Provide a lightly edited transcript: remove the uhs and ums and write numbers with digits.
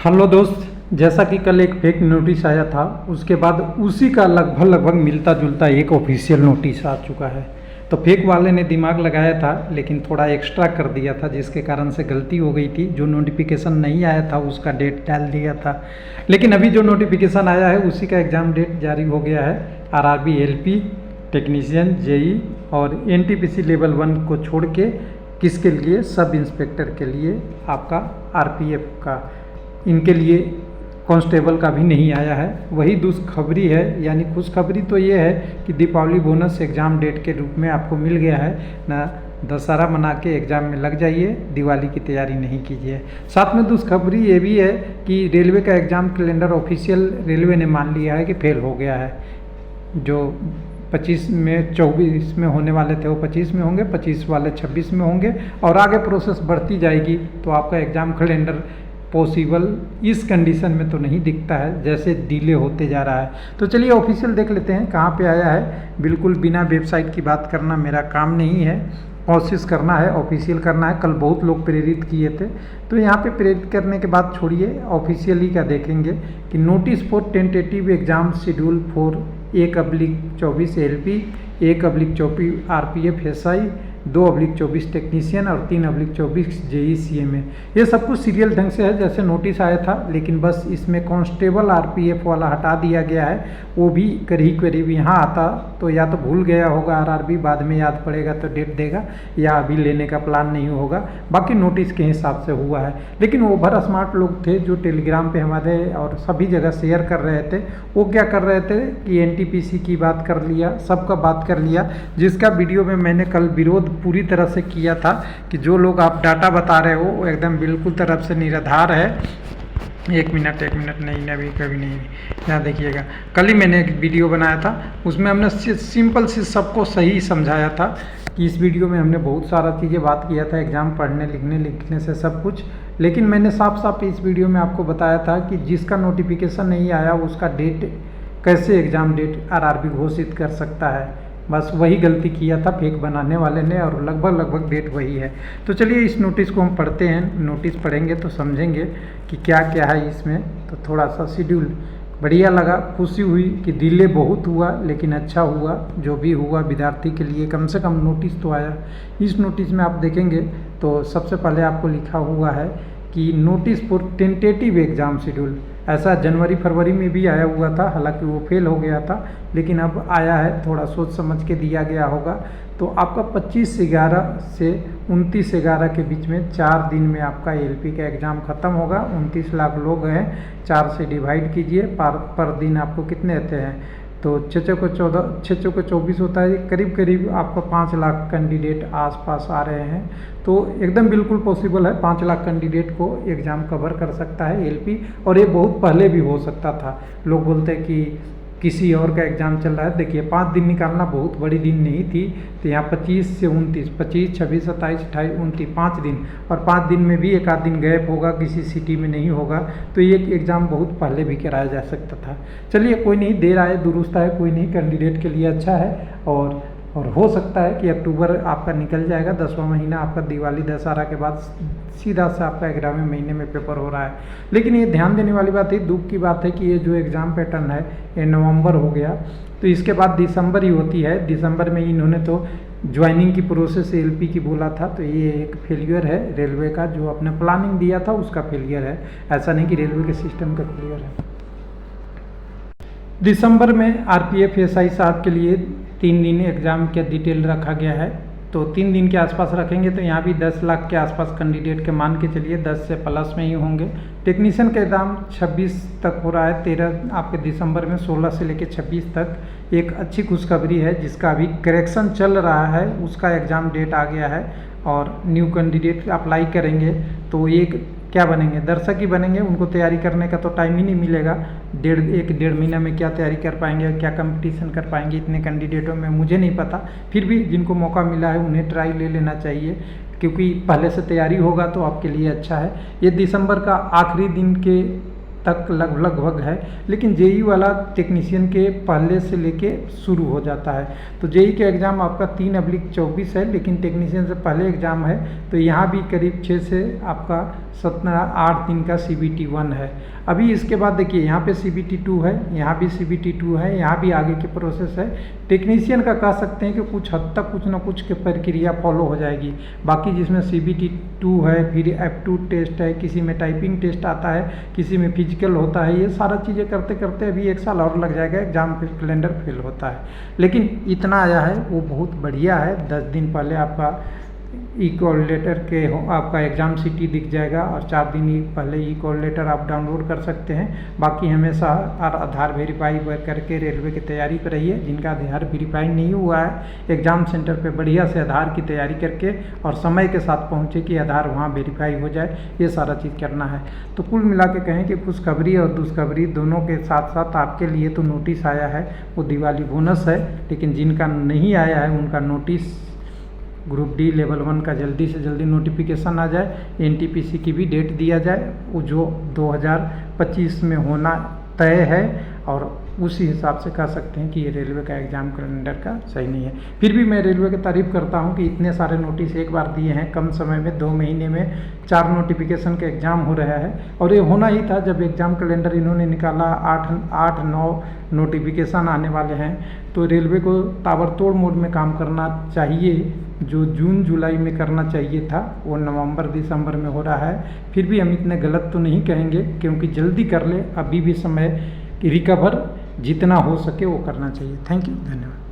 Hello दोस्त, जैसा कि कल एक फेक नोटिस आया था, उसके बाद उसी का लगभग मिलता जुलता एक ऑफिशियल नोटिस आ चुका है। तो फेक वाले ने दिमाग लगाया था, लेकिन थोड़ा एक्स्ट्रा कर दिया था, जिसके कारण से गलती हो गई थी। जो नोटिफिकेशन नहीं आया था उसका डेट डाल दिया था, लेकिन अभी जो नोटिफिकेशन आया है उसी का एग्ज़ाम डेट जारी हो गया है। आरआरबी एलपी टेक्नीशियन जेई और एनटीपीसी लेवल 1 को छोड़ के किसके लिए, सब इंस्पेक्टर के लिए आपका आरपीएफ का, इनके लिए कांस्टेबल का भी नहीं आया है। वही खुशखबरी है, यानी खुशखबरी तो ये है कि दीपावली बोनस एग्ज़ाम डेट के रूप में आपको मिल गया है ना। दशहरा मना के एग्ज़ाम में लग जाइए, दिवाली की तैयारी नहीं कीजिए। साथ में खुशखबरी ये भी है कि रेलवे का एग्ज़ाम कैलेंडर ऑफिशियल रेलवे ने मान लिया है कि फेल हो गया है। जो 25 में 24 में होने वाले थे वो 25 में होंगे, 25 वाले 26 में होंगे, और आगे प्रोसेस बढ़ती जाएगी। तो आपका एग्ज़ाम कैलेंडर पॉसिबल इस कंडीशन में तो नहीं दिखता है, जैसे डिले होते जा रहा है। तो चलिए ऑफिशियल देख लेते हैं कहाँ पे आया है। बिल्कुल बिना वेबसाइट की बात करना मेरा काम नहीं है, कोशिश करना है ऑफिशियल करना है। कल बहुत लोग प्रेरित किए थे, तो यहाँ पे प्रेरित करने के बाद छोड़िए, ऑफिशियली का देखेंगे कि notice for tentative exam schedule for 1/24 LP, 1/24 RPF SI, 2/24 technician और 3/24 जेई सीएमए। ये सब कुछ सीरियल ढंग से है जैसे नोटिस आया था, लेकिन बस इसमें कांस्टेबल आरपीएफ वाला हटा दिया गया है। वो भी करीब करीब यहाँ आता तो या तो भूल गया होगा आरआरबी, बाद में याद पड़ेगा तो डेट देगा, या अभी लेने का प्लान नहीं होगा। बाकी नोटिस के हिसाब से हुआ है। लेकिन ओवर स्मार्ट लोग थे जो टेलीग्राम पे हमारे और सभी जगह शेयर कर रहे थे। वो क्या कर रहे थे कि एनटीपीसी की बात कर लिया, सबका बात कर लिया, जिसका वीडियो में मैंने कल विरोध पूरी तरह से किया था कि जो लोग आप डाटा बता रहे हो वो एकदम बिल्कुल तरफ से निराधार है। एक मिनट नहीं, अभी कभी नहीं, यहाँ देखिएगा। कल ही मैंने एक वीडियो बनाया था, उसमें हमने सिंपल से सबको सही समझाया था कि इस वीडियो में हमने बहुत सारा चीज़ें बात किया था, एग्ज़ाम पढ़ने लिखने से सब कुछ। लेकिन मैंने साफ साफ इस वीडियो में आपको बताया था कि जिसका नोटिफिकेशन नहीं आया उसका डेट कैसे एग्ज़ाम डेट आरआरबी घोषित कर सकता है। बस वही गलती किया था फेक बनाने वाले ने, और लगभग डेट वही है। तो चलिए इस नोटिस को हम पढ़ते हैं। नोटिस पढ़ेंगे तो समझेंगे कि क्या क्या है इसमें। तो थोड़ा सा शेड्यूल बढ़िया लगा, खुशी हुई कि डिले बहुत हुआ लेकिन अच्छा हुआ। जो भी हुआ विद्यार्थी के लिए कम से कम नोटिस तो आया। इस नोटिस में आप देखेंगे तो सबसे पहले आपको लिखा हुआ है कि notice for tentative exam schedule. ऐसा जनवरी फरवरी में भी आया हुआ था, हालांकि वो फेल हो गया था, लेकिन अब आया है, थोड़ा सोच समझ के दिया गया होगा। तो आपका 25/11 से 29/11 के बीच में 4 दिन में आपका एलपी का एग्ज़ाम ख़त्म होगा। 29 लाख लोग हैं, 4 से डिवाइड कीजिए, पर दिन आपको कितने आते हैं, तो 6 को 14, 6 को 24 होता है। करीब आपका 5 लाख कैंडिडेट आसपास आ रहे हैं। तो एकदम बिल्कुल पॉसिबल है, 5 लाख कैंडिडेट को एग्ज़ाम कवर कर सकता है एलपी। और ये बहुत पहले भी हो सकता था। लोग बोलते हैं कि किसी और का एग्ज़ाम चल रहा है। देखिए 5 दिन निकालना बहुत बड़ी दिन नहीं थी। तो यहाँ 25 से 29, 25, 26, 27, 28, 29, 5 दिन, और 5 दिन में भी एक आध दिन गैप होगा, किसी सिटी में नहीं होगा। तो ये एग्ज़ाम बहुत पहले भी कराया जा सकता था। चलिए कोई नहीं, देर आए दुरुस्त आए, कोई नहीं, कैंडिडेट के लिए अच्छा है। और हो सकता है कि अक्टूबर आपका निकल जाएगा, 10वां महीना आपका दिवाली दशहरा के बाद सीधा से आपका 11वें महीने में पेपर हो रहा है। लेकिन ये ध्यान देने वाली बात है, दुख की बात है कि ये जो एग्ज़ाम पैटर्न है ये नवंबर हो गया, तो इसके बाद दिसंबर ही होती है। दिसंबर में इन्होंने तो ज्वाइनिंग की प्रोसेस एलपी की बोला था, तो ये एक फेलियर है रेलवे का, जो अपने प्लानिंग दिया था उसका फेलियर है। ऐसा नहीं कि रेलवे के सिस्टम का फेलियर है। दिसंबर में आरपीएफ एसआई साहब के लिए 3 दिन एग्ज़ाम का डिटेल रखा गया है। तो 3 दिन के आसपास रखेंगे, तो यहाँ भी 10 लाख के आसपास कैंडिडेट के मान के चलिए 10 से प्लस में ही होंगे। टेक्नीशियन का एग्ज़ाम 26 तक हो रहा है, 13 आपके दिसंबर में, 16 से लेकर 26 तक। एक अच्छी खुशखबरी है, जिसका अभी करेक्शन चल रहा है, उसका एग्ज़ाम डेट आ गया है। और न्यू कैंडिडेट अप्लाई करेंगे तो एक क्या बनेंगे, दर्शक ही बनेंगे। उनको तैयारी करने का तो टाइम ही नहीं मिलेगा। 1.5 महीना में क्या तैयारी कर पाएंगे, क्या कंपटीशन कर पाएंगे इतने कैंडिडेटों में, मुझे नहीं पता। फिर भी जिनको मौका मिला है उन्हें ट्राई ले लेना चाहिए, क्योंकि पहले से तैयारी होगा तो आपके लिए अच्छा है। ये दिसंबर का आखिरी दिन के तक लगभग है, लेकिन जेई वाला टेक्नीशियन के पहले से लेके शुरू हो जाता है। तो जेई का एग्ज़ाम आपका 3/24 है, लेकिन टेक्नीशियन से पहले एग्ज़ाम है। तो यहाँ भी करीब 6 से आपका 8 दिन का CBT 1 है। अभी इसके बाद देखिए यहाँ पे CBT 2 है, यहाँ भी CBT 2 है, यहाँ भी आगे की प्रोसेस है। टेक्नीशियन का कह सकते हैं कि कुछ हद तक कुछ ना कुछ की प्रक्रिया फॉलो हो जाएगी। बाकी जिसमें CBT 2 है, फिर एप्टीट्यूड टेस्ट है, किसी में टाइपिंग टेस्ट आता है, किसी में फिजिकल होता है, ये सारा चीज़ें करते करते अभी 1 साल और लग जाएगा, एग्जाम कैलेंडर फिल होता है। लेकिन इतना आया है वो बहुत बढ़िया है। 10 दिन पहले आपका ई-कॉल लेटर के आपका एग्ज़ाम सिटी दिख जाएगा और 4 दिन पहले ई-कॉल लेटर आप डाउनलोड कर सकते हैं। बाकी हमेशा आधार वेरीफाई करके रेलवे की तैयारी पर रहिए। जिनका आधार वेरीफाई नहीं हुआ है, एग्ज़ाम सेंटर पे बढ़िया से आधार की तैयारी करके और समय के साथ पहुँचे कि आधार वहाँ वेरीफाई हो जाए, ये सारा चीज़ करना है। तो कुल मिला के कहें कि खुशखबरी और दुष्खबरी दोनों के साथ साथ आपके लिए तो नोटिस आया है, वो दिवाली बोनस है। लेकिन जिनका नहीं आया है उनका नोटिस ग्रुप डी लेवल 1 का जल्दी से जल्दी नोटिफिकेशन आ जाए, NTPC की भी डेट दिया जाए, वो जो 2025 में होना तय है। और उसी हिसाब से कह सकते हैं कि ये रेलवे का एग्ज़ाम कैलेंडर का सही नहीं है। फिर भी मैं रेलवे की तारीफ़ करता हूँ कि इतने सारे नोटिस एक बार दिए हैं, कम समय में 2 महीने में 4 नोटिफिकेशन के एग्ज़ाम हो रहा है। और ये होना ही था जब एग्ज़ाम कैलेंडर इन्होंने निकाला, 8-9 नोटिफिकेशन आने वाले हैं। तो रेलवे को ताबड़तोड़ मोड में काम करना चाहिए। जो जून जुलाई में करना चाहिए था वो नवंबर दिसंबर में हो रहा है। फिर भी हम इतने गलत तो नहीं कहेंगे, क्योंकि जल्दी कर ले, अभी भी समय रिकवर जितना हो सके वो करना चाहिए। थैंक यू, धन्यवाद।